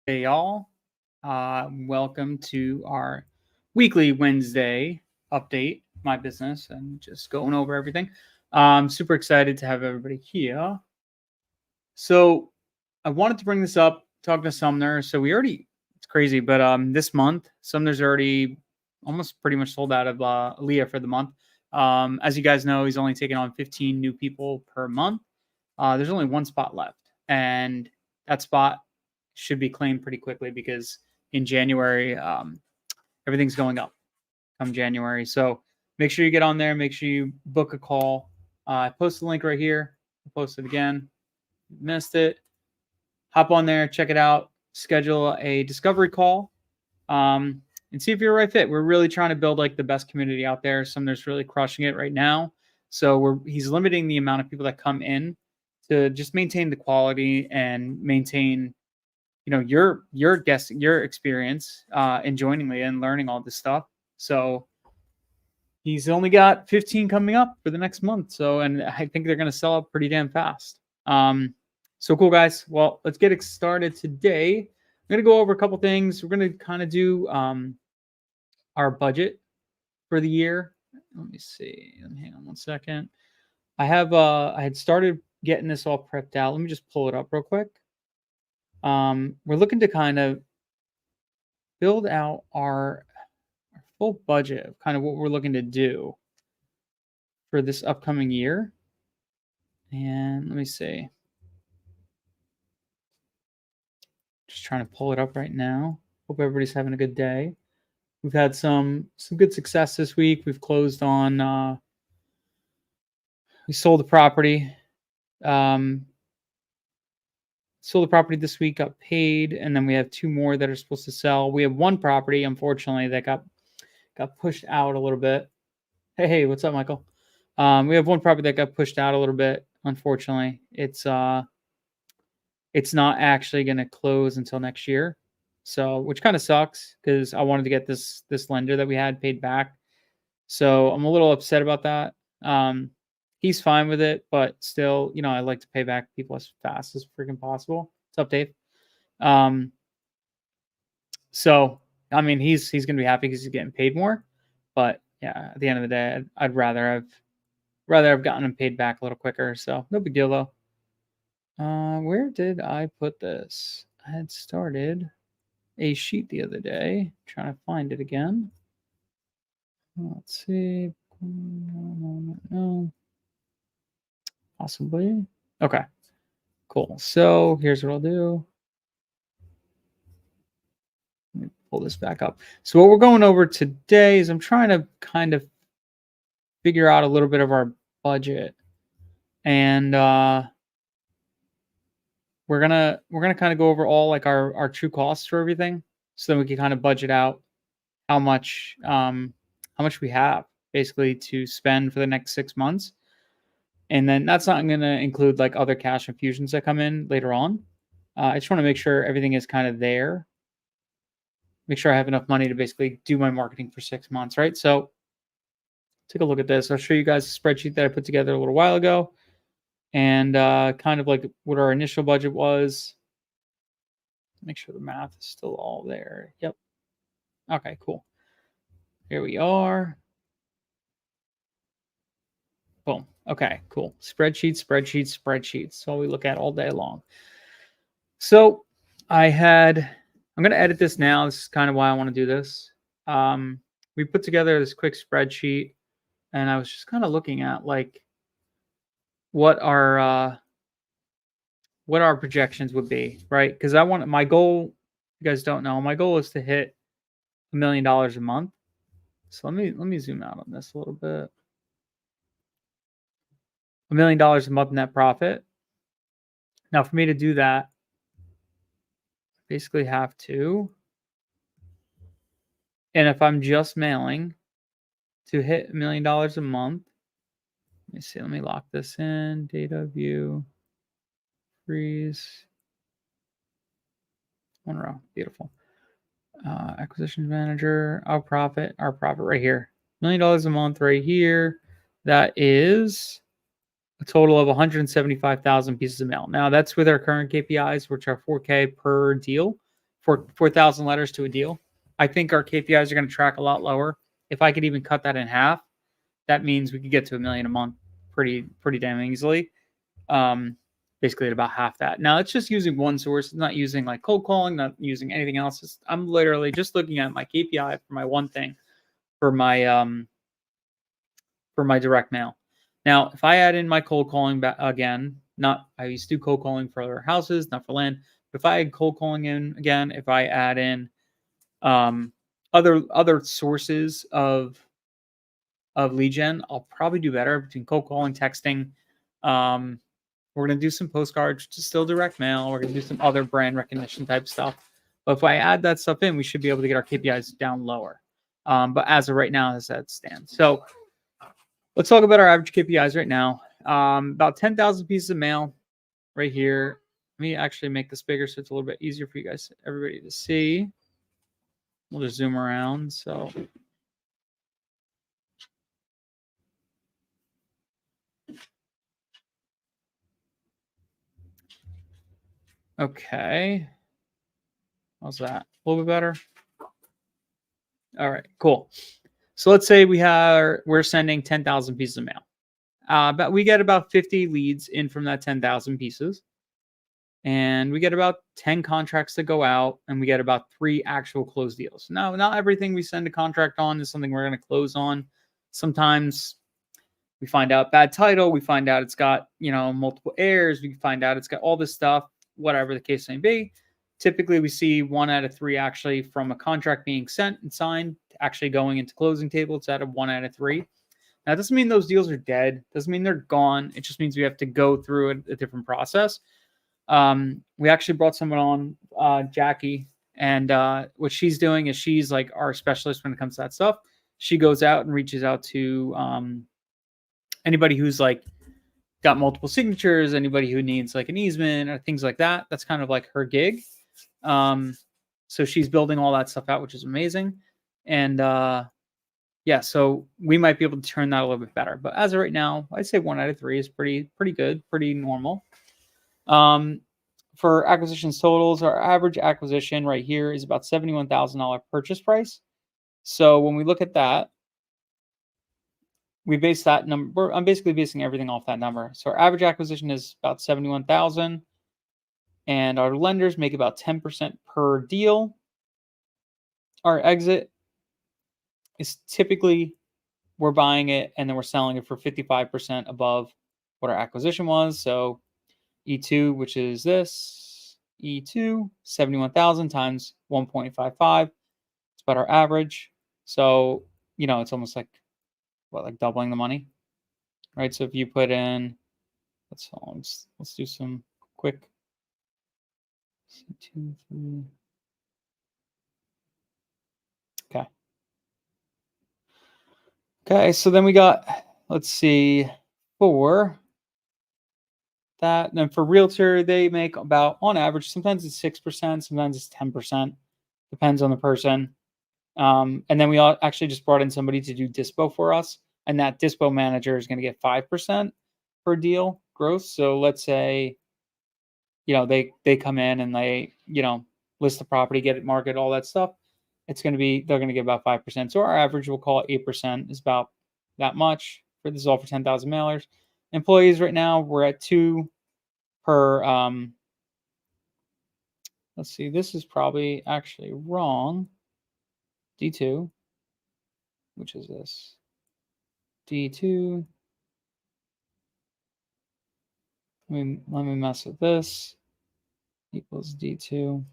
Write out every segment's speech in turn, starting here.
Hey, y'all. Welcome to our weekly Wednesday update, my business, and just going over everything. I'm super excited to have everybody here. So, I wanted to bring this up, talk to Sumner. It's crazy, but this month, Sumner's already almost pretty much sold out of Leah for the month. As you guys know, he's only taking on 15 new people per month. There's only one spot left, and that spot should be claimed pretty quickly because in January, everything's going up come January. So make sure you get on there. Make sure you book a call. I post the link right here. I'll post it again. Missed it. Hop on there, check it out. Schedule a discovery call, and see if you're a right fit. We're really trying to build like the best community out there. Sumner's really crushing it right now. So he's limiting the amount of people that come in to just maintain the quality and maintain your experience in joining Leah and learning all this stuff. So he's only got 15 coming up for the next month. So, and I think they're going to sell up pretty damn fast. So cool, guys. Well, let's get it started today. I'm going to go over a couple things. We're going to kind of do our budget for the year. Let me see. Hang on one second. I had started getting this all prepped out. Let me just pull it up real quick. We're looking to kind of build out our full budget of kind of what we're looking to do for this upcoming year. And let me see. Just trying to pull it up right now. Hope everybody's having a good day. We've had some good success this week. We've closed on we sold the property. Sold the property this week, got paid, and then we have two more that are supposed to sell. We have one property, unfortunately, that got pushed out a little bit. Hey, what's up, Michael? We have one property that got pushed out a little bit. Unfortunately, it's not actually going to close until next year, so which kind of sucks because I wanted to get this lender that we had paid back. So I'm a little upset about that. He's fine with it, but still, I like to pay back people as fast as freaking possible. What's up, Dave? So I mean, he's gonna be happy because he's getting paid more. But yeah, at the end of the day, I'd rather have gotten him paid back a little quicker. So no big deal though. Where did I put this? I had started a sheet the other day, trying to find it again. Let's see. No. Possibly. Okay. Cool. So here's what I'll do. Let me pull this back up. So what we're going over today is I'm trying to kind of figure out a little bit of our budget, and we're gonna kind of go over all like our true costs for everything, so then we can kind of budget out how much we have basically to spend for the next 6 months. And then that's not going to include like other cash infusions that come in later on. I just want to make sure everything is kind of there. Make sure I have enough money to basically do my marketing for 6 months, right? So take a look at this. I'll show you guys a spreadsheet that I put together a little while ago, and kind of like what our initial budget was. Make sure the math is still all there. Yep. Okay, cool. Here we are. Boom. Okay, cool. Spreadsheets. That's all we look at all day long. So I'm going to edit this now. This is kind of why I want to do this. We put together this quick spreadsheet, and I was just kind of looking at like what our projections would be, right? Because my goal, you guys don't know, my goal is to hit $1 million a month. So let me zoom out on this a little bit. $1 million a month net profit. Now, for me to do that, I basically have to, and if I'm just mailing, to hit $1 million a month, let me see, let me lock this in, data view, freeze, one row, beautiful. Acquisition manager, our profit right here, $1 million a month right here. That is a total of 175,000 pieces of mail. Now that's with our current KPIs, which are 4K per deal 4,000 letters to a deal. I think our KPIs are going to track a lot lower. If I could even cut that in half, that means we could get to $1 million a month pretty damn easily. Basically at about half that. Now it's just using one source. It's not using like cold calling, not using anything else. I'm literally just looking at my KPI for my one thing for my direct mail. Now, if I add in my cold calling back again, not I used to do cold calling for houses, not for land. But if I add cold calling in again, if I add in other sources of lead gen, I'll probably do better between cold calling, texting. We're gonna do some postcards, just still direct mail. We're gonna do some other brand recognition type stuff. But if I add that stuff in, we should be able to get our KPIs down lower. But as of right now, as that stands. So let's talk about our average KPIs right now. About 10,000 pieces of mail right here. Let me actually make this bigger so it's a little bit easier for you guys, everybody to see. We'll just zoom around. So okay. How's that? A little bit better? All right, cool. So let's say we're sending 10,000 pieces of mail. But we get about 50 leads in from that 10,000 pieces. And we get about 10 contracts that go out, and we get about 3 actual closed deals. Now, not everything we send a contract on is something we're going to close on. Sometimes we find out bad title, we find out it's got, multiple errors, we find out it's got all this stuff, whatever the case may be. Typically, we see 1 out of 3 actually from a contract being sent and signed to actually going into closing table. It's out of 1 out of 3. Now, it doesn't mean those deals are dead. Doesn't mean they're gone. It just means we have to go through a different process. We actually brought someone on, Jackie, and what she's doing is she's like our specialist when it comes to that stuff. She goes out and reaches out to anybody who's like got multiple signatures, anybody who needs like an easement or things like that. That's kind of like her gig. So she's building all that stuff out, which is amazing. And yeah, so we might be able to turn that a little bit better. But as of right now, I'd say 1 out of 3 is pretty good, pretty normal. For acquisitions totals, our average acquisition right here is about $71,000 purchase price. So when we look at that, we base that number. I'm basically basing everything off that number. So our average acquisition is about 71,000, and our lenders make about 10% per deal. Our exit is typically we're buying it and then we're selling it for 55% above what our acquisition was. So E2, which is this, E2, 71,000 times 1.55. It's about our average. So, it's almost like, like doubling the money, right? So if you put in, let's do some quick. 2, 3. Okay. Okay, so then we got, let's see, 4. That. And then for realtor, they make about, on average, sometimes it's 6%, sometimes it's 10%, depends on the person. And then we actually just brought in somebody to do dispo for us, and that dispo manager is going to get 5% per deal gross. So let's say, they come in and they, list the property, get it marketed, all that stuff. They're going to get about 5%. So our average, we'll call it 8%, is about that much. This is all for 10,000 mailers. Employees right now, we're at 2 per, let's see, this is probably actually wrong. D2, which is this. D2. Let me mess with this. Equals D2.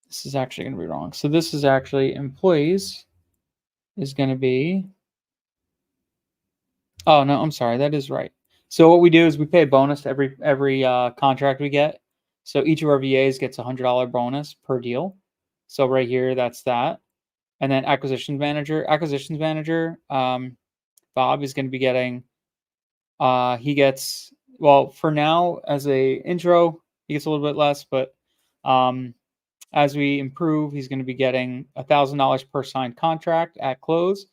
This is actually going to be wrong. So this is actually employees is going to be. Oh, no, I'm sorry. That is right. So what we do is we pay a bonus to every contract we get. So each of our VAs gets a $100 bonus per deal. So right here, that's that. And then acquisitions manager, Bob is going to be getting, he gets, well, for now, as a intro, he gets a little bit less, but as we improve, he's going to be getting $1,000 per signed contract at close,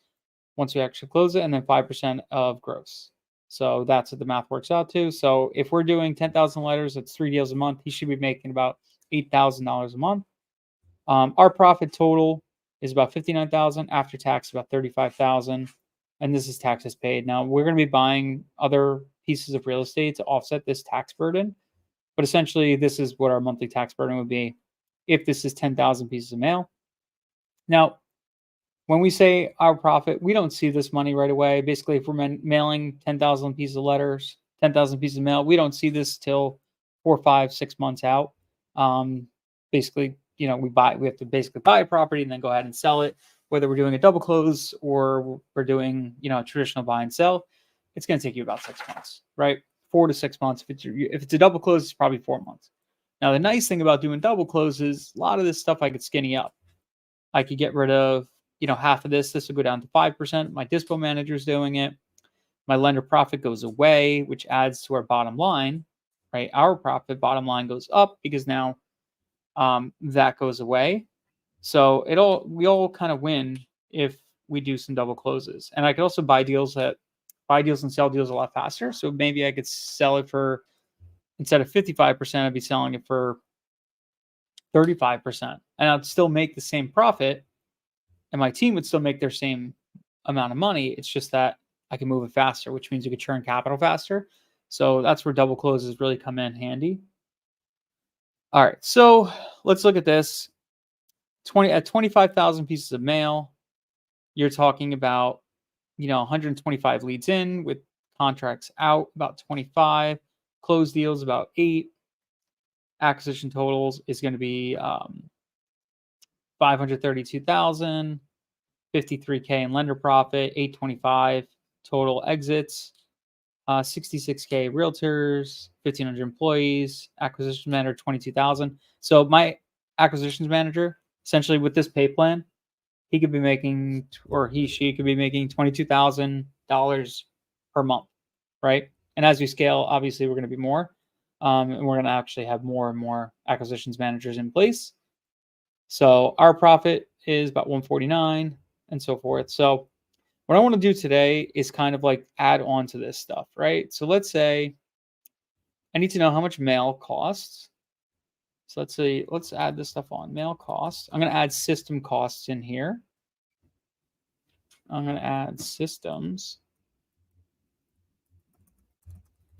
once we actually close it, and then 5% of gross. So that's what the math works out to. So if we're doing 10,000 letters, that's 3 deals a month. He should be making about $8,000 a month. Our profit total is about 59,000 after tax, about 35,000, and this is taxes paid. Now we're going to be buying other pieces of real estate to offset this tax burden, but essentially this is what our monthly tax burden would be if this is 10,000 pieces of mail. Now, when we say our profit, we don't see this money right away. Basically, if we're mailing 10,000 pieces of letters, 10,000 pieces of mail, we don't see this till 4, 5, 6 months out. Basically, we have to basically buy a property and then go ahead and sell it. Whether we're doing a double close or we're doing, a traditional buy and sell, it's going to take you about 6 months, right? 4 to 6 months. If it's a double close, it's probably 4 months. Now, the nice thing about doing double closes, a lot of this stuff I could skinny up. I could get rid of, half of this. This will go down to 5%. My dispo manager is doing it. My lender profit goes away, which adds to our bottom line, right? Our profit bottom line goes up because now that goes away. So we all kind of win if we do some double closes. And I could also buy deals and sell deals a lot faster. So maybe I could sell it for, instead of 55%, I'd be selling it for 35%. And I'd still make the same profit. And my team would still make their same amount of money. It's just that I can move it faster, which means you could churn capital faster. So that's where double closes really come in handy. All right, so let's look at this. 25,000 pieces of mail, you're talking about 125 leads in with contracts out, about 25, closed deals about 8. Acquisition totals is going to be 532,000, 53K in lender profit, 825 total exits, 66K realtors, 1,500 employees, acquisition manager 22,000. So my acquisitions manager, essentially with this pay plan, he could be making, or she could be making $22,000 per month, right? And as we scale, obviously we're going to be more, and we're going to actually have more and more acquisitions managers in place. So our profit is about 149 and so forth. So what I want to do today is kind of like add on to this stuff, right? So let's say I need to know how much mail costs. So let's add this stuff on. Mail costs. I'm going to add system costs in here. I'm going to add systems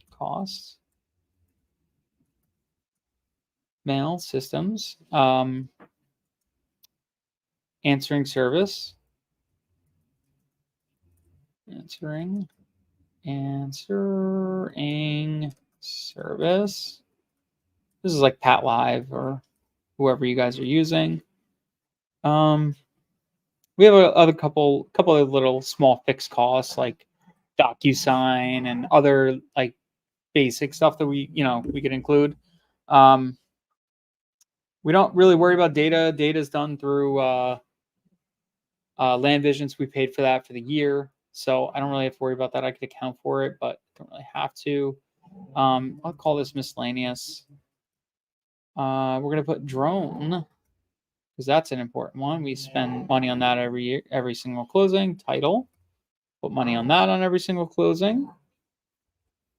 costs. Mail systems. Answering service. Answering service. This is like Pat Live or whoever you guys are using. We have a couple of little small fixed costs like DocuSign and other like basic stuff that we could include. We don't really worry about data. Data is done through Land Visions. We paid for that for the year, so I don't really have to worry about that. I could account for it, but don't really have to. I'll call this miscellaneous. We're gonna put drone because that's an important one. We spend money on that every year, every single closing. Title, put money on that on every single closing.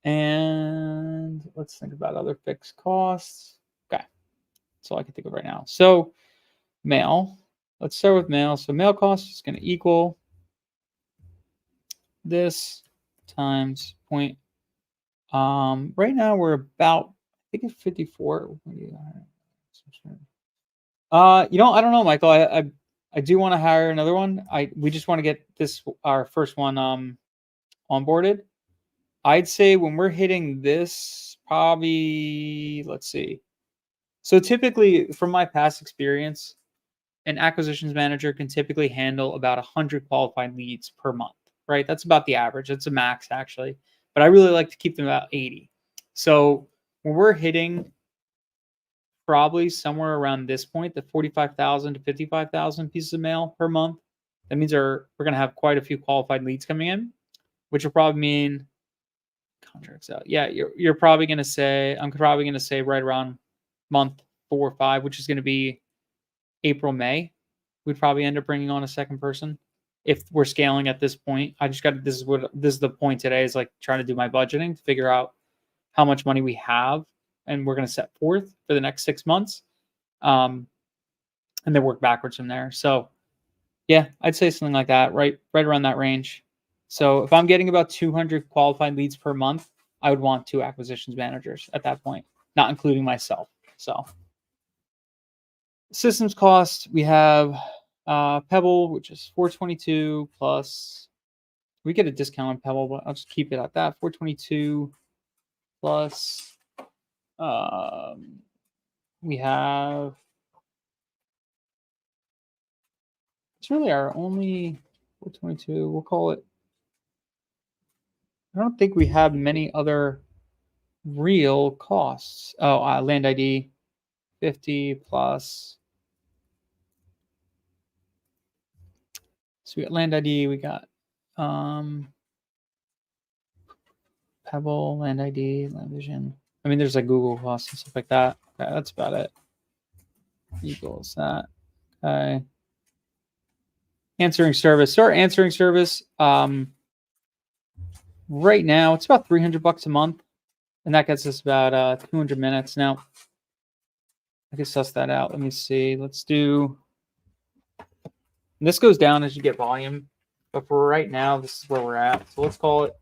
And let's think about other fixed costs. Okay, that's all I can think of right now. So mail. Let's start with mail. So mail cost is going to equal this times point. Right now we're about, I think it's 54. I don't know, Michael. I do want to hire another one. We just want to get our first one onboarded. I'd say when we're hitting this, probably, let's see. So typically, from my past experience, an acquisitions manager can typically handle about 100 qualified leads per month, right? That's about the average. It's a max, actually. But I really like to keep them about 80. So when we're hitting probably somewhere around this point, the 45,000 to 55,000 pieces of mail per month, that means we're going to have quite a few qualified leads coming in, which will probably mean contracts out. Yeah, you're probably going to say, I'm probably going to say right around month 4 or 5, which is going to be April, May. We'd probably end up bringing on a second person. if we're scaling at this point. I just got this is the point today, is like trying to do my budgeting to figure out how much money we have and we're going to set forth for the next 6 months, and then work backwards from there. So yeah, I'd say something like that, right around that range. So if I'm getting about 200 qualified leads per month, I would want 2 acquisitions managers at that point, not including myself. So systems cost, we have Pebble, which is 422 plus. We get a discount on Pebble, but I'll just keep it at that. 422 plus. We have. It's really our only 422. We'll call it. I don't think we have many other real costs. Oh, land ID 50 plus. So we got land ID, we got Pebble, land ID, land vision. I mean, there's like Google costs and stuff like that. Okay, that's about it. Equals that. Okay. Answering service. So our answering service, right now it's about $300 a month, and that gets us about 200 minutes. Now, I can suss that out. Let me see. Let's do. This goes down as you get volume, but for right now, this is where we're at. So let's call it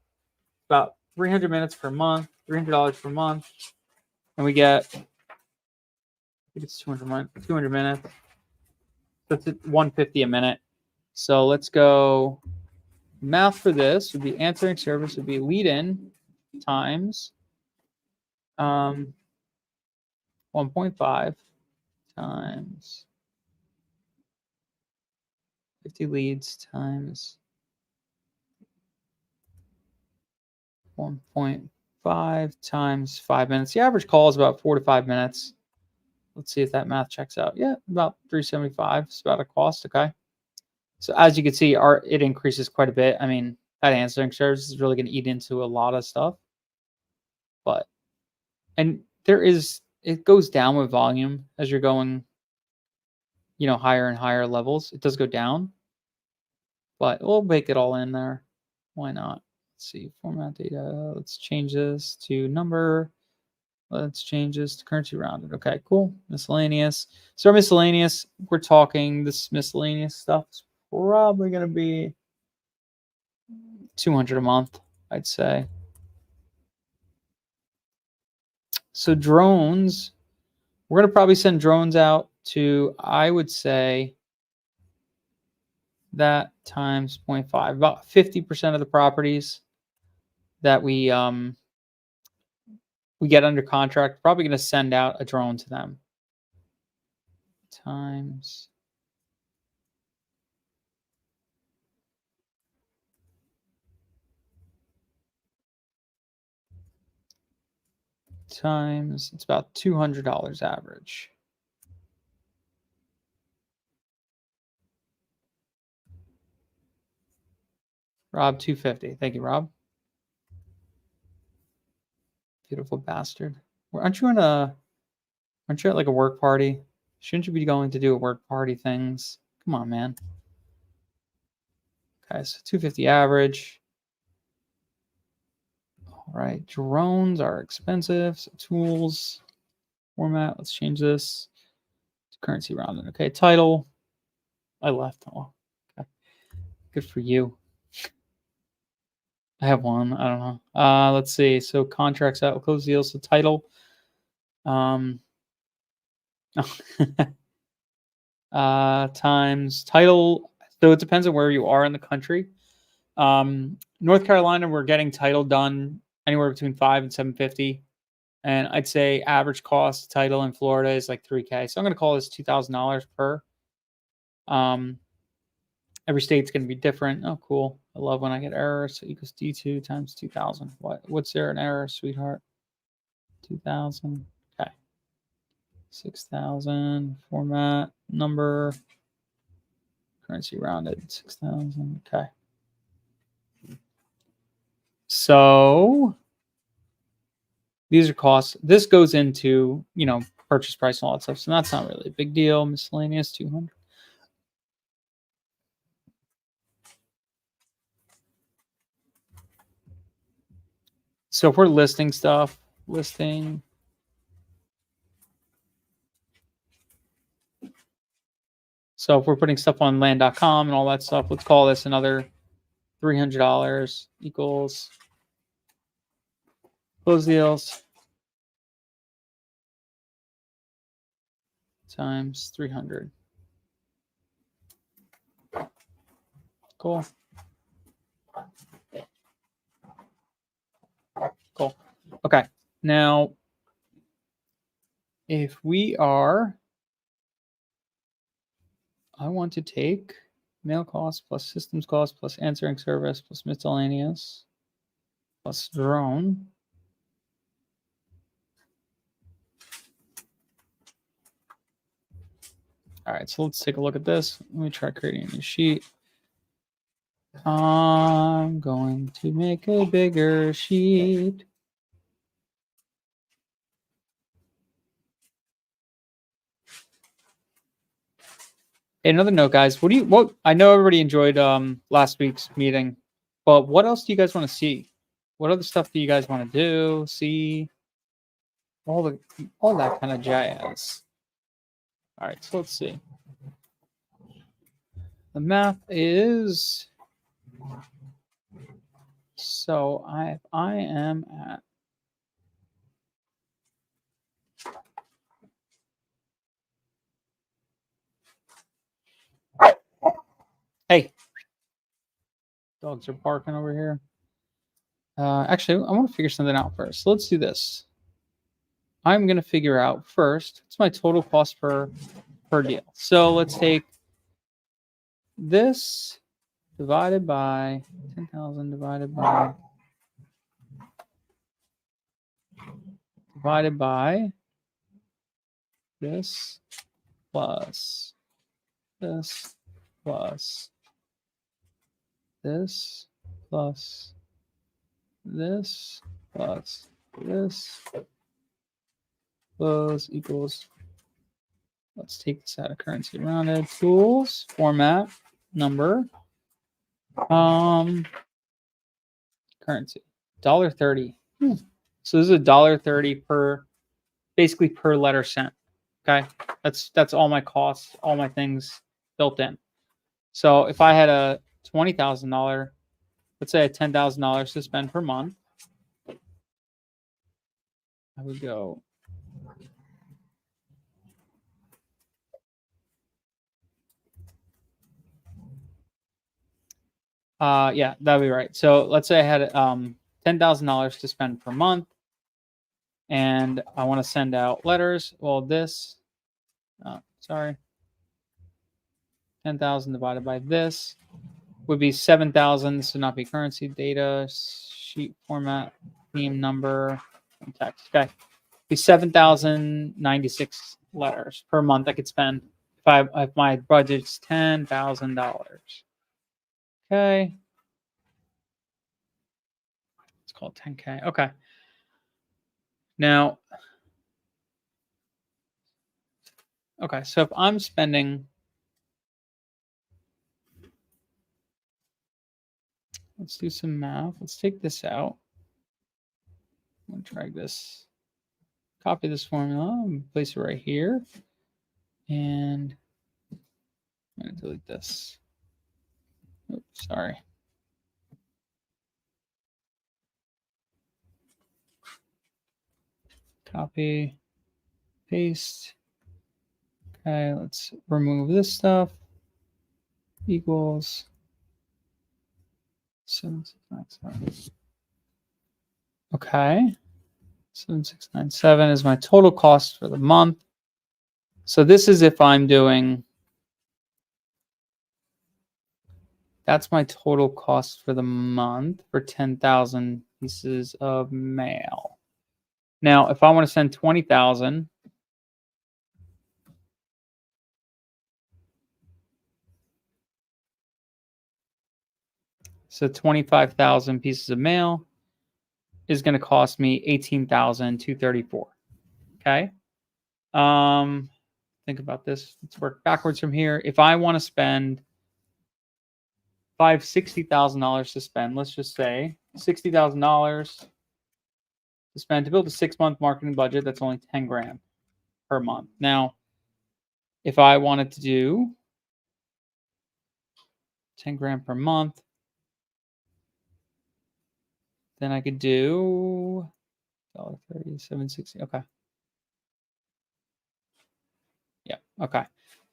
about 300 minutes per month, $300 per month, and we get. I think it's 200 minutes. That's at 150 a minute. So let's go. Math for this would be answering service would be lead in times 1.5 times 50 leads times 1.5 times 5 minutes. The average call is about 4 to 5 minutes. Let's see if that math checks out. Yeah, about 375. It's about a cost. Okay. So as you can see, it increases quite a bit. I mean, that answering service is really going to eat into a lot of stuff. And it goes down with volume as you're going, higher and higher levels. It does go down, but we'll make it all in there. Why not? Let's see, format data. Let's change this to number. Let's change this to currency rounded. Okay, cool. Miscellaneous. So our miscellaneous, we're talking this miscellaneous stuff is probably going to be 200 a month, I'd say. So drones, we're going to probably send drones out to, I would say, that times 0.5. About 50% of the properties that we get under contract, probably going to send out a drone to them. Times it's about $200 average. Rob, 250. Thank you, Rob. Beautiful bastard. Aren't you at like a work party? Shouldn't you be going to do a work party things? Come on, man. Okay, so 250 average. All right, drones are expensive. So tools, format. Let's change this to currency rounded. Okay, title. I left. Oh, okay. Good for you. I have one. I don't know. Let's see. So contracts out, close deals. So title. Times title. So it depends on where you are in the country. North Carolina, we're getting title done anywhere between $5 and $750, and I'd say average cost title in Florida is like $3K. So I'm going to call this $2,000 per. Every state's going to be different. Oh, cool. I love when I get errors. So equals D2 times 2,000. What's there an error, sweetheart? 2,000. Okay. 6,000. Format. Number. Currency rounded. 6,000. Okay. So these are costs. This goes into, purchase price and all that stuff. So that's not really a big deal. Miscellaneous 200. So if we're listing stuff, listing. So if we're putting stuff on land.com and all that stuff, let's call this another $300 equals close deals times 300. Cool. Cool. Okay. Now, if we are, I want to take mail cost plus systems cost plus answering service plus miscellaneous plus drone. All right, so let's take a look at this. Let me try creating a new sheet. I'm going to make a bigger sheet. Another note, guys. What I know everybody enjoyed last week's meeting, but what else do you guys want to see? What other stuff do you guys want to do? See all that kind of jazz. All right, so let's see. The math is so I am at hey, dogs are barking over here. Actually, I want to figure something out first. So let's do this. I'm going to figure out first what's my total cost per deal. So let's take this divided by 10,000 divided by this plus this plus this plus this plus this equals, let's take this out of currency rounded, tools, format, number, currency, $1.30. So this is $1.30 per, basically per letter sent. Okay, that's all my costs, all my things built in. So if I had a $20,000, let's say I had $10,000 to spend per month, I would go yeah, that'd be right. So let's say I had $10,000 to spend per month, and I want to send out letters. Well, this, sorry, 10,000 divided by this would be 7,000. This would not be currency, data, sheet format, theme number, and text. Okay, be 7,096 letters per month I could spend if my budget's $10,000. Okay. It's called 10K. Okay. Now, okay, so if I'm spending, let's do some math. Let's take this out. I'm going to drag this, copy this formula, and place it right here. And I'm going to delete this. Oops, sorry. Copy, paste. Okay, let's remove this stuff. Equals 7697. Okay, 7697 is my total cost for the month. So this is if I'm doing, that's my total cost for the month for 10,000 pieces of mail. Now, if I want to send 20,000, so 25,000 pieces of mail is going to cost me 18,234. Okay. Think about this. Let's work backwards from here. If I want to spend $60,000 to spend, let's just say $60,000 to spend to build a 6-month marketing budget. That's only 10 grand per month. Now, if I wanted to do 10 grand per month, then I could do $37.60. Okay. Yeah. Okay.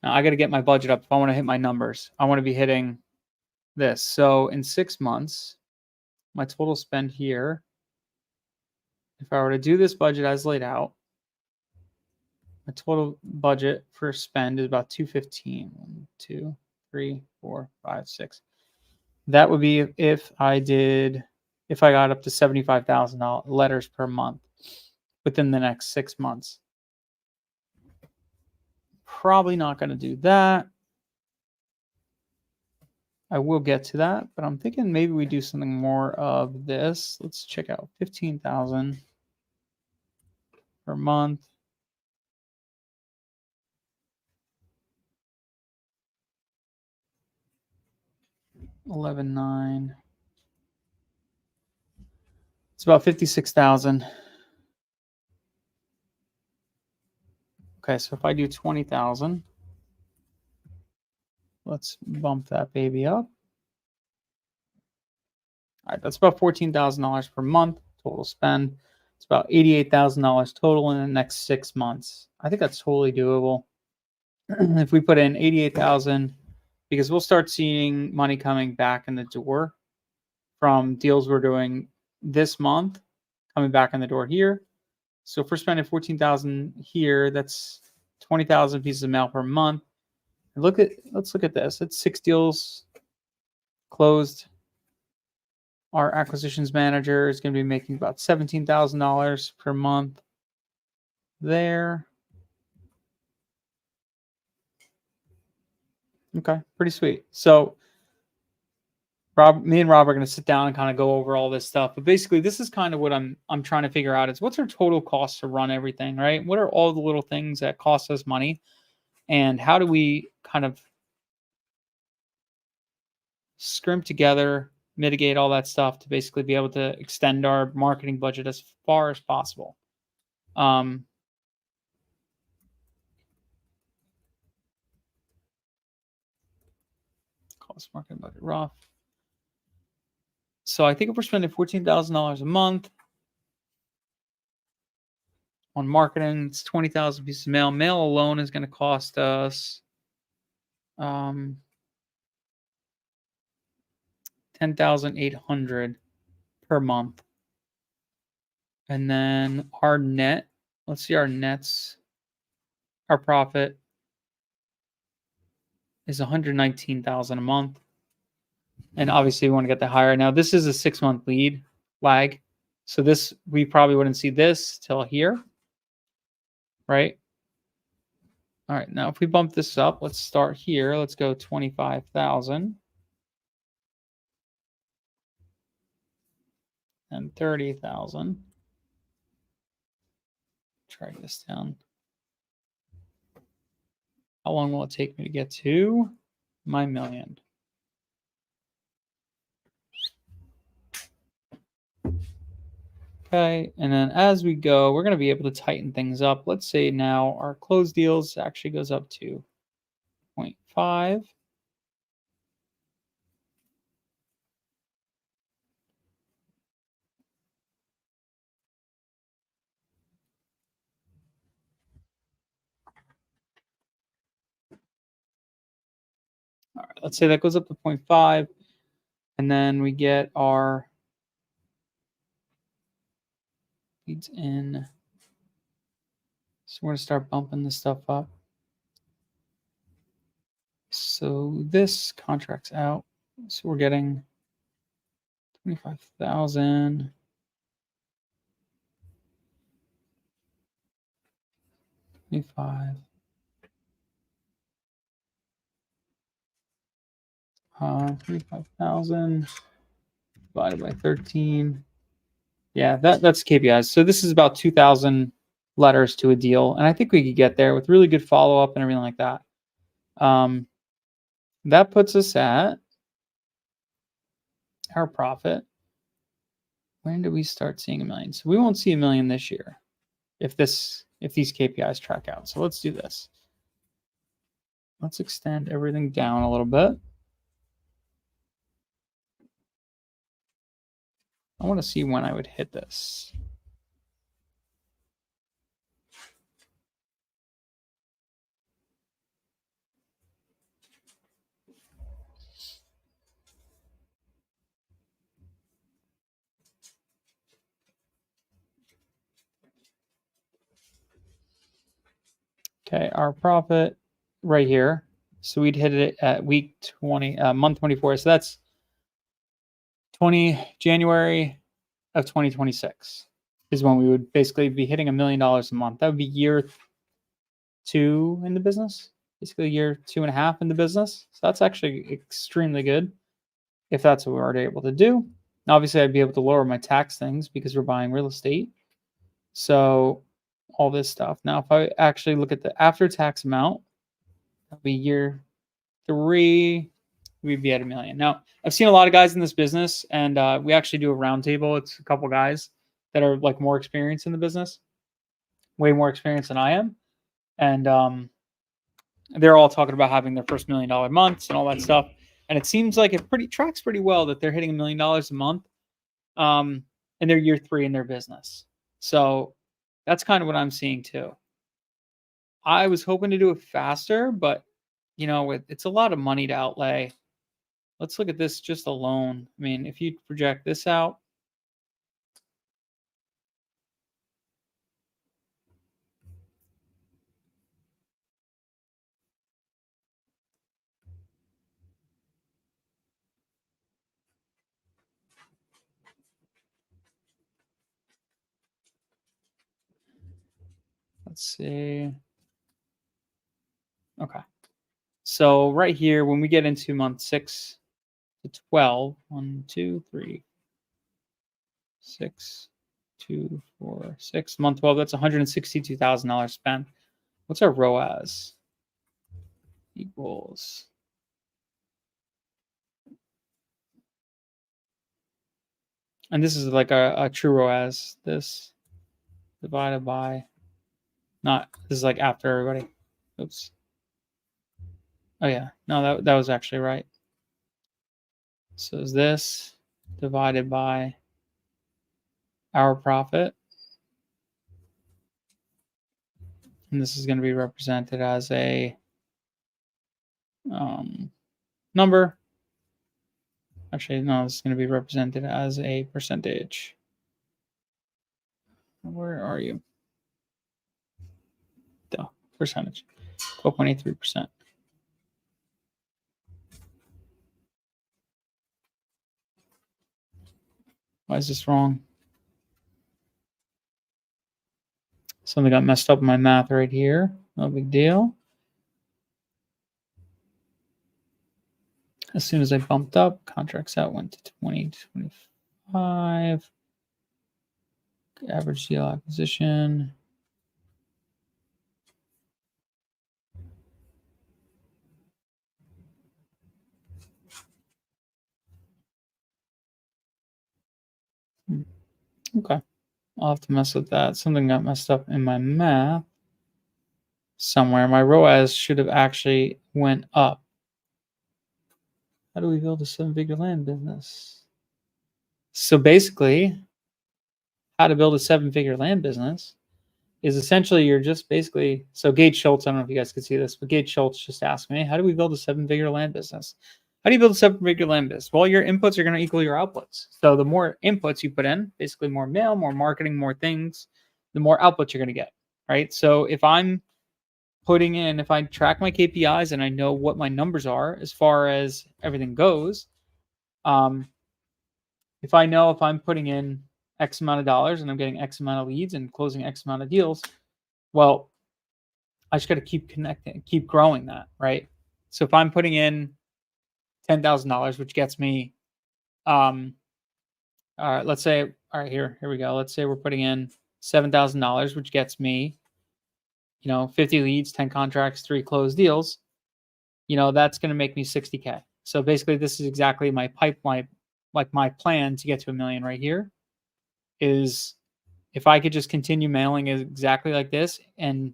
Now I got to get my budget up if I want to hit my numbers. I want to be hitting this. So in 6 months, my total spend here, if I were to do this budget as laid out, my total budget for spend is about 215. 1, 2, 3, 4, 5, 6. That would be if I got up to $75,000 letters per month within the next 6 months. Probably not going to do that. I will get to that, but I'm thinking maybe we do something more of this. Let's check out 15,000 per month. 11.9. It's about 56,000. Okay, so if I do 20,000, let's bump that baby up. All right, that's about $14,000 per month total spend. It's about $88,000 total in the next 6 months. I think that's totally doable. If we put in 88,000, because we'll start seeing money coming back in the door from deals we're doing this month, coming back in the door here. So if we're spending 14,000 here, that's 20,000 pieces of mail per month. And let's look at this. It's 6 deals closed. Our acquisitions manager is going to be making about $17,000 per month there. Okay, pretty sweet. So me and Rob are going to sit down and kind of go over all this stuff. But basically, this is kind of what I'm trying to figure out is what's our total cost to run everything, right? What are all the little things that cost us money? And how do we kind of scrimp together, mitigate all that stuff to basically be able to extend our marketing budget as far as possible? Cost marketing budget rough. So I think if we're spending $14,000 a month on marketing, it's 20,000 pieces of mail. Mail alone is going to cost us 10,800 per month. And then our net, let's see our nets. Our profit is 119,000 a month. And obviously we want to get that higher. Now this is a 6-month lead lag. So this, we probably wouldn't see this till here, right? All right, now if we bump this up, let's start here. Let's go 25,000 and 30,000. Drag this down. How long will it take me to get to my million? Okay, and then as we go, we're going to be able to tighten things up. Let's say now our closed deals actually goes up to 0.5. All right, let's say that goes up to 0.5, and then we get our leads in. So we're going to start bumping this stuff up. So this contract's out. So we're getting 25,000. 25. 35,000 divided by 13. Yeah, that's KPIs. So this is about 2,000 letters to a deal, and I think we could get there with really good follow up and everything like that. That puts us at our profit when do we start seeing 1 million? So we won't see 1 million this year if these KPIs track out. So let's do this. Let's extend everything down a little bit. I want to see when I would hit this. Okay, our profit right here. So we'd hit it at week 20, month 24. So that's January of 2026 is when we would basically be hitting $1 million a month. That would be year 2 in the business, basically year 2.5 in the business. So that's actually extremely good if that's what we're already able to do. Obviously, I'd be able to lower my tax things because we're buying real estate. So all this stuff. Now, if I actually look at the after-tax amount, that'll be year 3, we'd be at $1 million. Now, I've seen a lot of guys in this business, and we actually do a roundtable. It's a couple guys that are like more experienced in the business, way more experienced than I am, and they're all talking about having their first $1 million months and all that stuff. And it seems like it tracks pretty well that they're hitting $1 million a month, and they're year 3 in their business. So that's kind of what I'm seeing too. I was hoping to do it faster, but it's a lot of money to outlay. Let's look at this just alone. I mean, if you project this out, let's see. Okay. So right here, when we get into month 6 to 12, 1, 2, 3, 6, 2, 4, 6, month 12, that's $162,000 spent. What's our ROAS? Equals. And this is like a true ROAS. This divided by, this is like after everybody. Oops. Oh yeah, no, that was actually right. So is this divided by our profit, and this is going to be represented as a number. Actually, no, this is going to be represented as a percentage. Where are you? The percentage, 12.83%. Why is this wrong? Something got messed up in my math right here. No big deal. As soon as I bumped up, contracts out went to 2025. Average deal acquisition. Okay. I'll have to mess with that. Something got messed up in my math somewhere. My ROAS should have actually went up. How do we build a 7-figure land business? So basically, how to build a 7-figure land business is essentially you're just basically, so Gage Schultz, I don't know if you guys can see this, but Gage Schultz just asked me, how do we build a 7-figure land business? How do you build a 7-figure land business? Well, your inputs are going to equal your outputs. So the more inputs you put in, basically more mail, more marketing, more things, the more outputs you're going to get, right? So if I'm putting in, if I track my KPIs and I know what my numbers are as far as everything goes, if I know if I'm putting in X amount of dollars and I'm getting X amount of leads and closing X amount of deals, well, I just got to keep connecting, keep growing that, right? So if I'm putting in $10,000, which gets me, let's say, all right, here we go. Let's say we're putting in $7,000, which gets me, 50 leads, 10 contracts, 3 closed deals. That's going to make me 60K. So basically, this is exactly my pipeline, like my plan to get to $1 million right here. is if I could just continue mailing it exactly like this and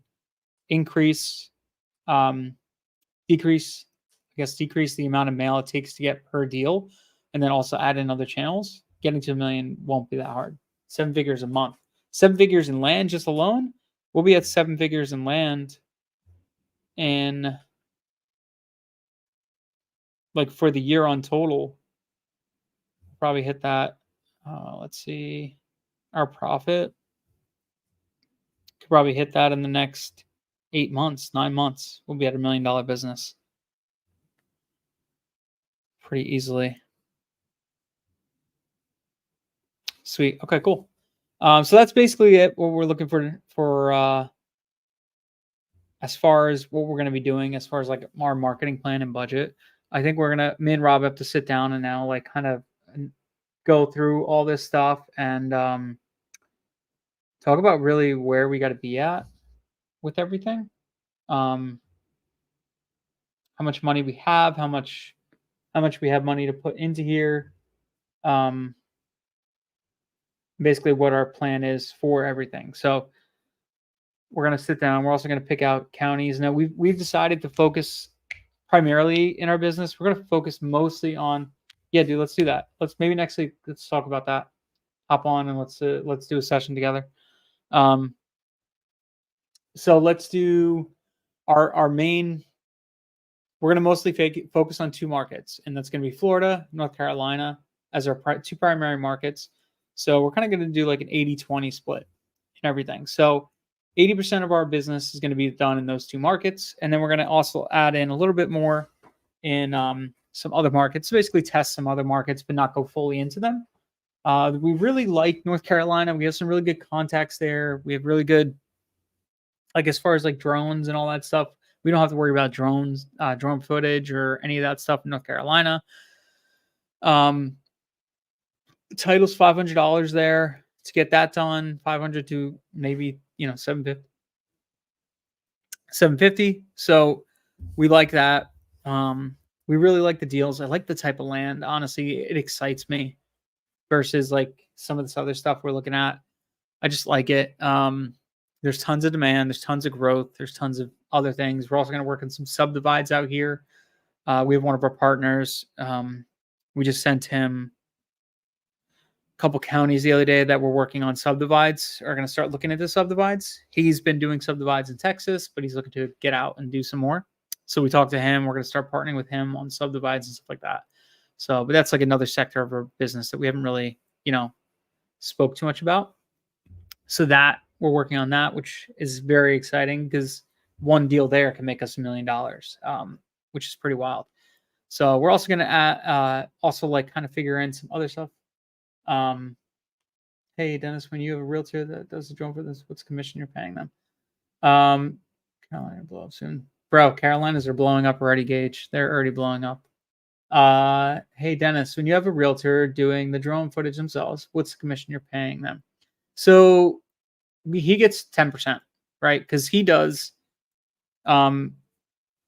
increase, decrease, decrease the amount of mail it takes to get per deal, and then also add in other channels, getting to $1 million won't be that hard. 7 figures a month, 7 figures in land just alone. We'll be at 7 figures in land, and like for the year on total, probably hit that. Let's see, our profit could probably hit that in the next 8 months, 9 months. We'll be at $1 million business pretty easily. Sweet. Okay, cool. So that's basically it. What we're looking for as far as what we're going to be doing, as far as like our marketing plan and budget. I think me and Rob have to sit down and now like kind of go through all this stuff and talk about really where we got to be at with everything. How much money we have, how much we have money to put into here. Basically what our plan is for everything. So we're going to sit down. We're also going to pick out counties. Now we've decided to focus primarily in our business. We're going to focus mostly on, yeah, dude, let's do that. Let's maybe next week, let's talk about that. Hop on and let's do a session together. So let's do our main, we're going to mostly focus on 2 markets, and that's going to be Florida, North Carolina as our 2 primary markets. So we're kind of going to do like an 80-20 split in everything. So 80% of our business is going to be done in those 2 markets. And then we're going to also add in a little bit more in some other markets. So basically test some other markets, but not go fully into them. We really like North Carolina. We have some really good contacts there. We have really good, like as far as like drones and all that stuff, we don't have to worry about drones, drone footage or any of that stuff in North Carolina. Title's $500 there to get that done. 500 to maybe 750. So we like that. We really like the deals. I like the type of land. Honestly, it excites me versus like some of this other stuff we're looking at. I just like it. There's tons of demand. There's tons of growth. There's tons of other things. We're also going to work on some subdivides out here. We have one of our partners. We just sent him a couple counties the other day that we're working on subdivides, are going to start looking into subdivides. He's been doing subdivides in Texas, but he's looking to get out and do some more. So we talked to him. We're going to start partnering with him on subdivides and stuff like that. So, but that's like another sector of our business that we haven't really, spoke too much about. So that we're working on that, which is very exciting because one deal there can make us $1 million, which is pretty wild. So we're also going to add, also like kind of figure in some other stuff. Hey Dennis, when you have a realtor that does the drone for this, what's commission you're paying them? Carolina blow up soon, bro. Carolinas are blowing up already, Gage. They're already blowing up. Hey Dennis, when you have a realtor doing the drone footage themselves, what's the commission you're paying them? So he gets 10%, right? Because he does.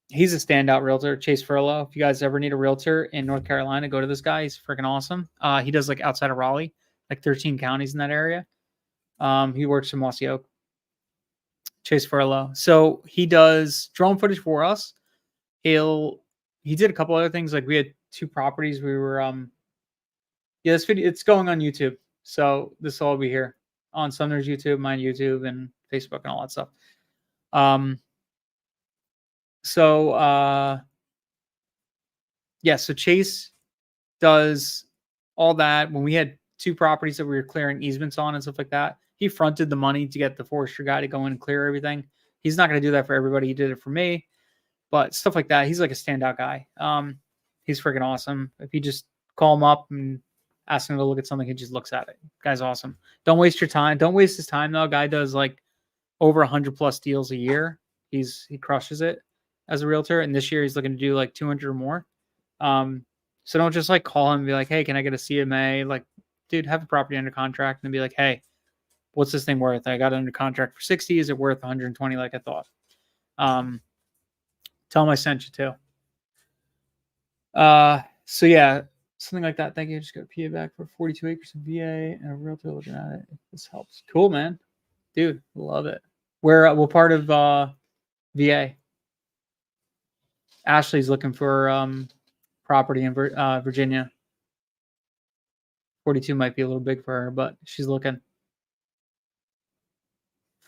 He's a standout realtor, Chase Furlow. If you guys ever need a realtor in North Carolina, go to this guy. He's freaking awesome. He does like outside of Raleigh, like 13 counties in that area. He works for Mossy Oak. Chase Furlow. So he does drone footage for us. He did a couple other things. Like we had 2 properties. We were this video, it's going on YouTube. So this will all be here on Sumner's YouTube, mine YouTube, and Facebook and all that stuff. So Chase does all that. When we had 2 properties that we were clearing easements on and stuff like that, he fronted the money to get the forester guy to go in and clear everything. He's not going to do that for everybody. He did it for me, but stuff like that. He's like a standout guy. He's freaking awesome. If you just call him up and ask him to look at something, he just looks at it. Guy's awesome. Don't waste your time. Don't waste his time though. Guy does like over 100+ deals a year. He crushes it as a realtor, and this year he's looking to do like 200 or more. So don't just like call him and be like, hey, can I get a CMA? Like, dude, have a property under contract and be like, hey, what's this thing worth? I got it under contract for 60. Is it worth 120 like I thought? Tell him I sent you too. So yeah, Something like that. Thank you. Just got a PA back for 42 acres of VA and a realtor looking at it. If this helps. Cool, man. Dude, love it. What part of VA? Ashley's looking for property in Virginia. 42 might be a little big for her, but she's looking.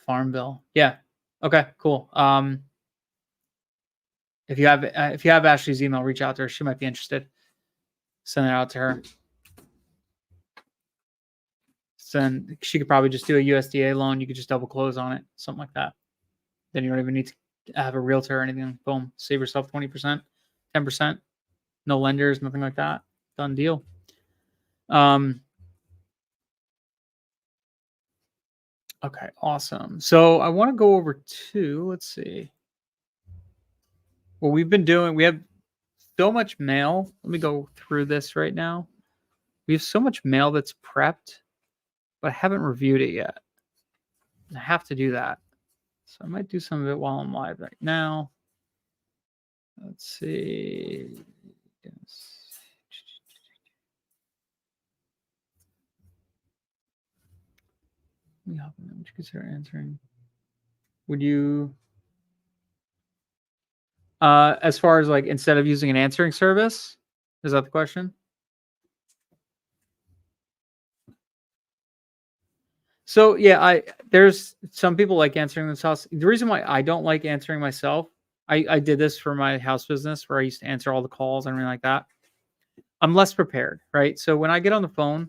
Farmville. Yeah. Okay, cool. If you have Ashley's email, reach out to her. She might be interested. Send it out to her. Then she could probably just do a USDA loan. You could just double close on it, something like that. Then you don't even need to have a realtor or anything. Boom, save yourself 20%, 10%. No lenders, nothing like that. Done deal. Okay, awesome. So I want to go over to, let's see. What we've been doing, we have so much mail. Let me go through this right now. We have so much mail that's prepped, but I haven't reviewed it yet. I have to do that. So I might do some of it while I'm live right now. Let's see. Yes. Would you consider answering? Would you, as far as like instead of using an answering service, is that the question? So yeah, there's some people like answering themselves. The reason why I don't like answering myself, I did this for my house business where I used to answer all the calls and everything like that. I'm less prepared, right? So when I get on the phone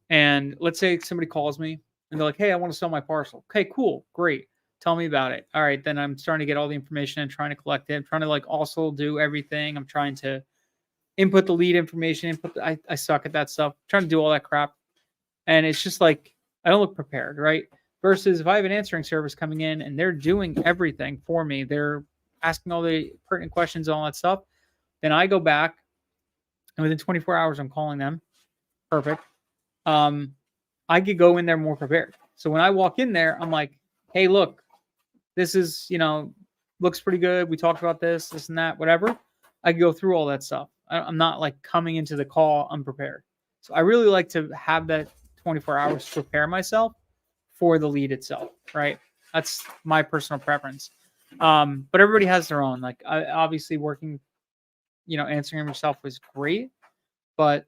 and let's say somebody calls me and they're like, "Hey, I want to sell my parcel." Okay, cool, great. Tell me about it. All right, then I'm starting to get all the information and trying to collect it. I'm trying to like also do everything. I'm trying to input the lead information. I suck at that stuff. I'm trying to do all that crap, and it's just like I don't look prepared, right? Versus if I have an answering service coming in and they're doing everything for me, they're asking all the pertinent questions, and all that stuff. Then I go back, and within 24 hours, I'm calling them. Perfect. I could go in there more prepared. So when I walk in there, I'm like, "Hey, look, this is looks pretty good. We talked about this and that, whatever." I could go through all that stuff. I'm not like coming into the call unprepared. So I really like to have that 24 hours to prepare myself for the lead itself, right? That's my personal preference. But everybody has their own. Like, obviously, working, answering them yourself was great, but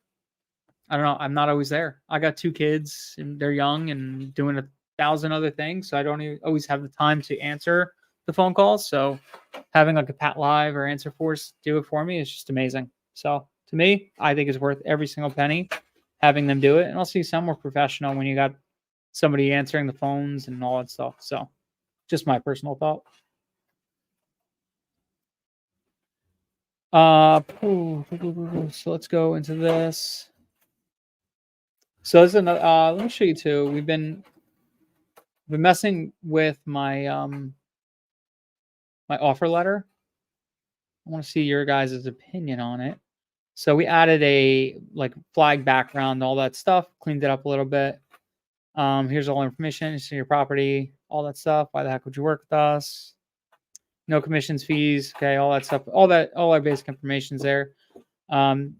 I don't know. I'm not always there. I got 2 kids, and they're young and doing 1,000 other things, so I don't always have the time to answer the phone calls. So having like a Pat Live or Answer Force do it for me is just amazing. So to me, I think it's worth every single penny having them do it, and also you sound more professional when you got somebody answering the phones and all that stuff. So just my personal thought. So let's go into this. So this is another, let me show you too. We've been messing with my my offer letter. I want to see your guys' opinion on it. So we added a like flag background, all that stuff, cleaned it up a little bit. Here's all information, see your property, all that stuff. Why the heck would you work with us? No commissions, fees, okay, all that stuff, all our basic information's there.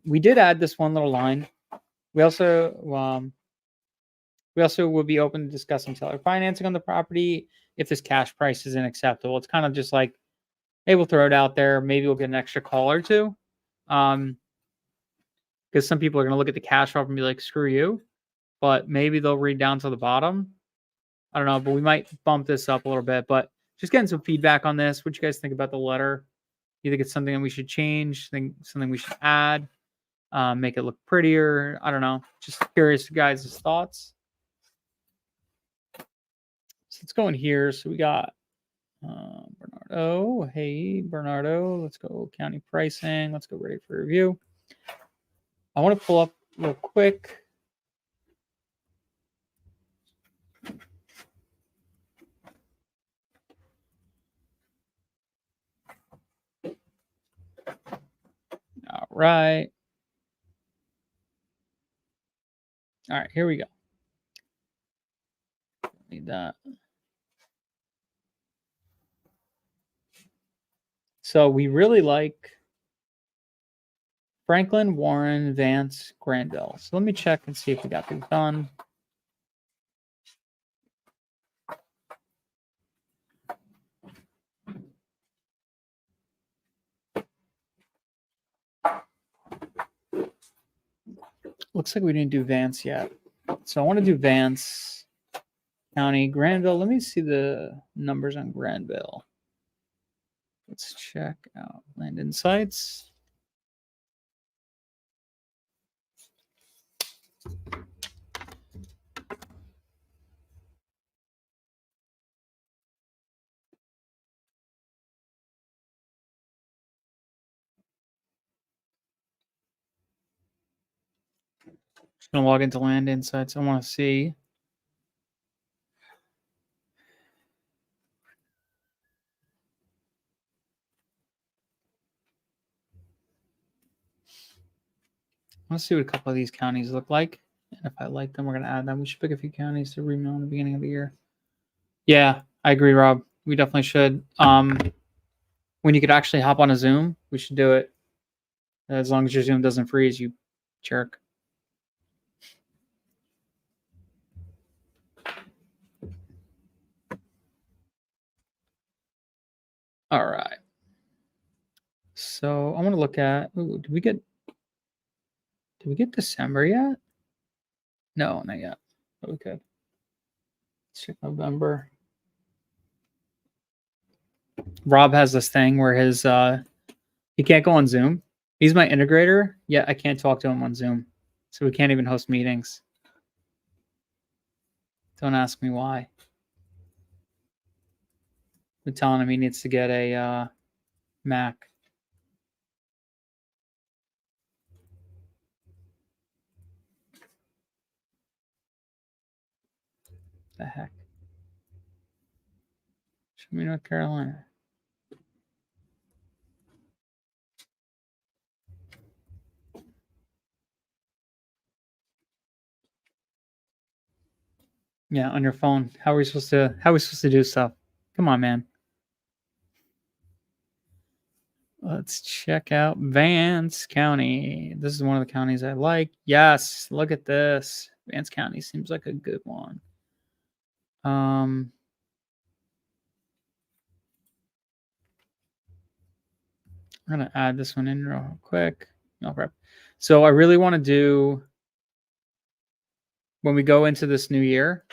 We did add this one little line. We also will be open to discussing seller financing on the property if this cash price isn't acceptable. It's kind of just like, hey, we'll throw it out there. Maybe we'll get an extra call or two. Because some people are going to look at the cash offer and be like, screw you. But maybe they'll read down to the bottom. I don't know, but we might bump this up a little bit. But just getting some feedback on this. What you guys think about the letter? You think it's something that we should change? Think something we should add? Make it look prettier? I don't know. Just curious, guys' thoughts. So let's go in here. So we got Bernardo. Hey, Bernardo. Let's go county pricing. Let's go ready for review. I want to pull up real quick. All right. All right, here we go. Need that. So we really like Franklin, Warren, Vance, Granville. So let me check and see if we got things done. Looks like we didn't do Vance yet. So I want to do Vance County, Granville. Let me see the numbers on Granville. Let's check out Land Insights. Just gonna log into Land Insights. I want to see. Let's see what a couple of these counties look like. And if I like them, we're gonna add them. We should pick a few counties to remail in the beginning of the year. Yeah, I agree, Rob. We definitely should. When you could actually hop on a Zoom, we should do it. As long as your Zoom doesn't freeze, you jerk. All right. So I want to look at. Ooh, did we get December yet? No, not yet. But we could. Let's check November. Rob has this thing where his he can't go on Zoom. He's my integrator, yet I can't talk to him on Zoom. So we can't even host meetings. Don't ask me why. We're telling him he needs to get a Mac. The heck? Show me North Carolina. Yeah, on your phone. How are we supposed to do stuff? Come on, man. Let's check out Vance County. This is one of the counties I like. Yes, look at this. Vance County seems like a good one. I'm gonna add this one in real quick. No prep. So I really want to do, when we go into this new year,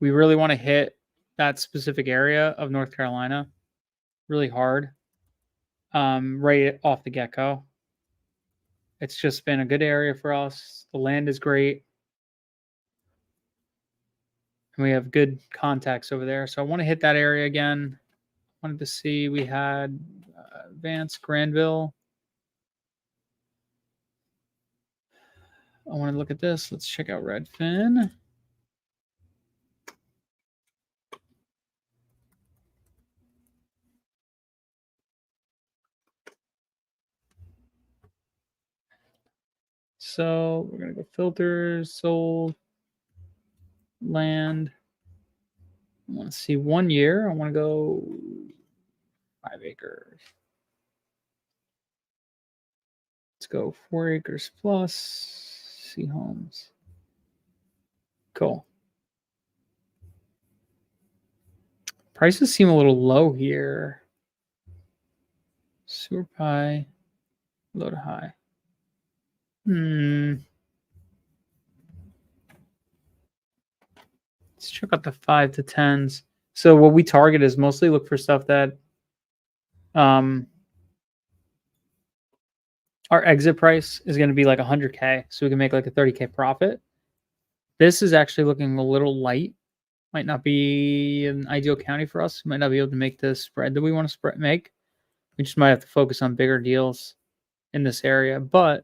we really want to hit that specific area of North Carolina really hard, right off the get-go. It's just been a good area for us. The land is great. And we have good contacts over there. So I want to hit that area again. Wanted to see, we had Vance, Granville. I want to look at this. Let's check out Redfin. So we're going to go filters, sold, land. I want to see 1 year. I want to go 5 acres. Let's go 4 acres plus. See homes. Cool. Prices seem a little low here. Super high, low to high. Let's check out the 5 to 10s. So what we target is mostly look for stuff that our exit price is going to be like 100K, so we can make like a 30K profit. This is actually looking a little light. Might not be an ideal county for us. We might not be able to make the spread that we want to make. We just might have to focus on bigger deals in this area. But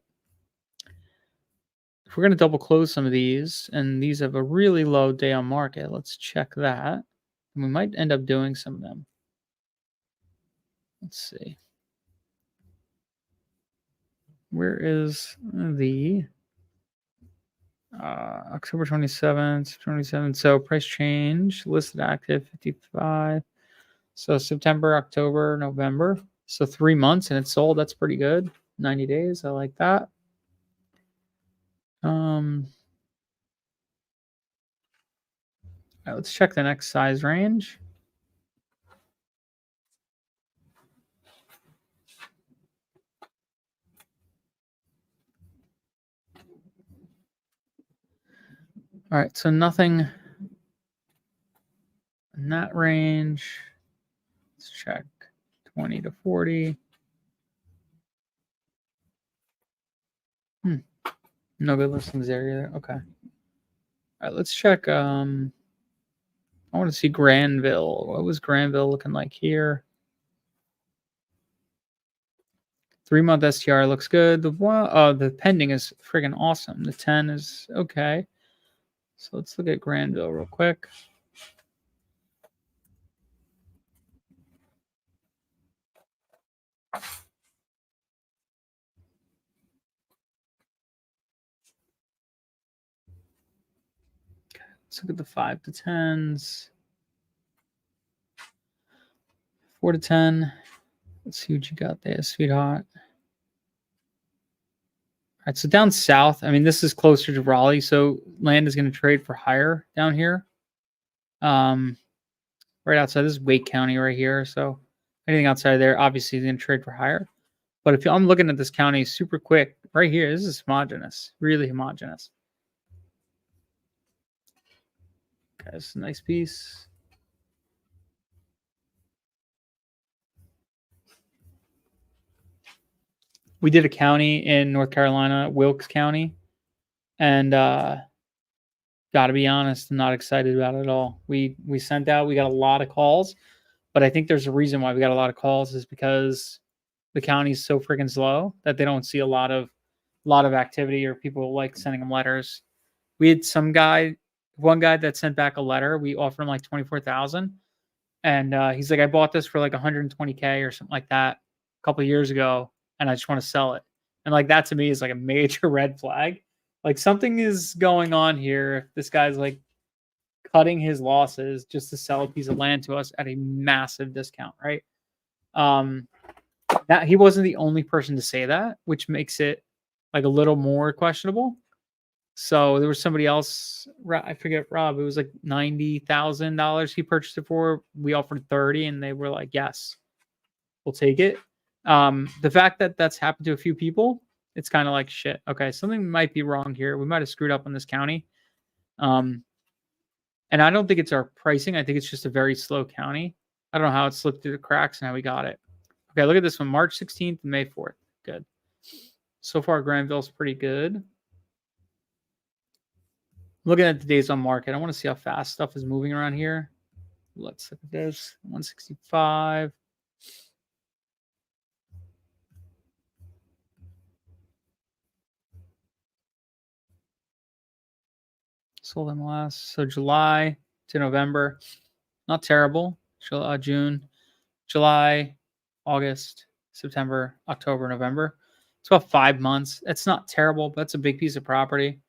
if we're going to double close some of these, and these have a really low day on market, let's check that. And we might end up doing some of them. Let's see. Where is the October 27th, 27th? So price change, listed active 55. So September, October, November. So 3 months and it's sold. That's pretty good. 90 days. I like that. All right, let's check the next size range. All right, so nothing in that range. Let's check 20 to 40. No good listings there either. Okay. All right, let's check. I want to see Granville. What was Granville looking like here? 3-month STR looks good. The pending is friggin' awesome. The 10 is okay. So let's look at Granville real quick. Let's look at the 5 to 10s. 4 to 10. Let's see what you got there, sweetheart. All right, so down south, I mean, this is closer to Raleigh, so land is going to trade for higher down here. Right outside, this is Wake County right here, so anything outside there, obviously, is going to trade for higher. But if I'm looking at this county super quick, right here, this is homogenous, really homogenous. Okay, this is a nice piece. We did a county in North Carolina, Wilkes County, and gotta be honest, I'm not excited about it at all. We sent out, we got a lot of calls, but I think there's a reason why we got a lot of calls is because the county's so freaking slow that they don't see a lot of activity or people like sending them letters. We had one guy that sent back a letter. We offered him like 24,000, and he's like, I bought this for like 120K or something like that a couple of years ago, and I just want to sell it. And like that to me is like a major red flag. Like something is going on here. If this guy's like cutting his losses just to sell a piece of land to us at a massive discount, right? That he wasn't the only person to say that, which makes it like a little more questionable. So there was somebody else, I forget Rob, it was like $90,000 he purchased it for. We offered 30 and they were like, yes, we'll take it. The fact that that's happened to a few people, it's kind of like shit. Okay, something might be wrong here. We might have screwed up on this county. And I don't think it's our pricing. I think it's just a very slow county. I don't know how it slipped through the cracks and how we got it. Okay, look at this one, March 16th and May 4th. Good. So far, Granville's pretty good. Looking at the days on market, I want to see how fast stuff is moving around here. Let's look at this, 165. Sold in last. So July to November, not terrible. June, July, August, September, October, November. It's about 5 months. It's not terrible, but it's a big piece of property.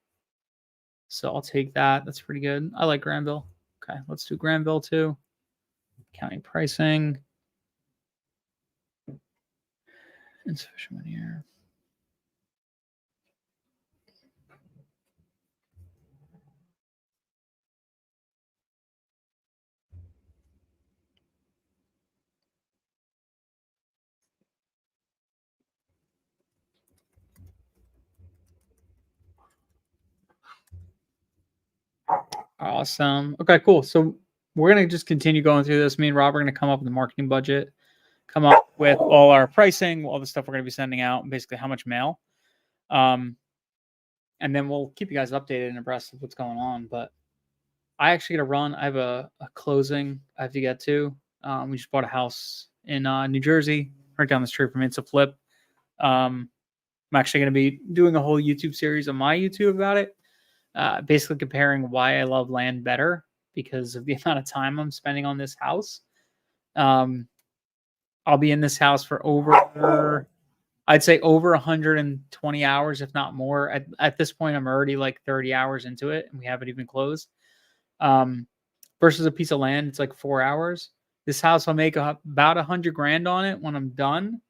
So I'll take that. That's pretty good. I like Granville. Okay, let's do Granville too. County pricing. Insufficient money here. Awesome. Okay, cool. So we're going to just continue going through this. Me and Rob are going to come up with a marketing budget, come up with all our pricing, all the stuff we're going to be sending out, and basically how much mail. And then we'll keep you guys updated and abreast of what's going on. But I actually got to run. I have a closing I have to get to. We just bought a house in New Jersey, right down the street from me. It's a flip. I'm actually going to be doing a whole YouTube series on my YouTube about it. Basically comparing why I love land better because of the amount of time I'm spending on this house. I'll be in this house for I'd say over 120 hours, if not more. At this point, I'm already like 30 hours into it, and we haven't even closed. Versus a piece of land, it's like 4 hours. This house, I'll make about $100,000 on it when I'm done.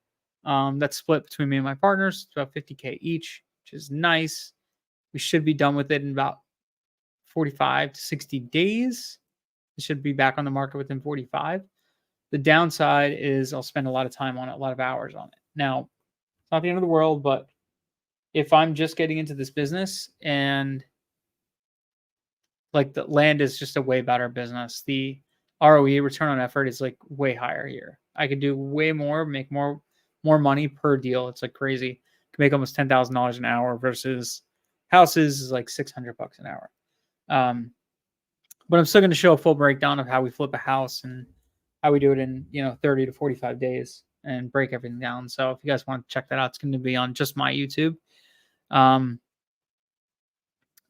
That's split between me and my partners. It's about 50K each, which is nice. We should be done with it in about 45 to 60 days. It should be back on the market within 45. The downside is I'll spend a lot of time on it, a lot of hours on it. Now, it's not the end of the world, but if I'm just getting into this business and like the land is just a way better business, the ROE, return on effort, is like way higher here. I could do way more, make more money per deal. It's like crazy. Can make almost $10,000 an hour versus houses is like $600 an hour. But I'm still going to show a full breakdown of how we flip a house and how we do it in 30 to 45 days and break everything down. So if you guys want to check that out, it's going to be on just my YouTube.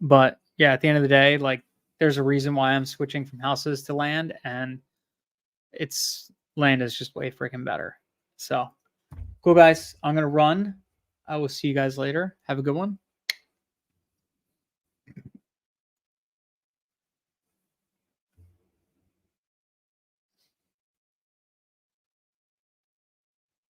But yeah, at the end of the day, like there's a reason why I'm switching from houses to land, and land is just way freaking better. So cool, guys. I'm going to run. I will see you guys later. Have a good one.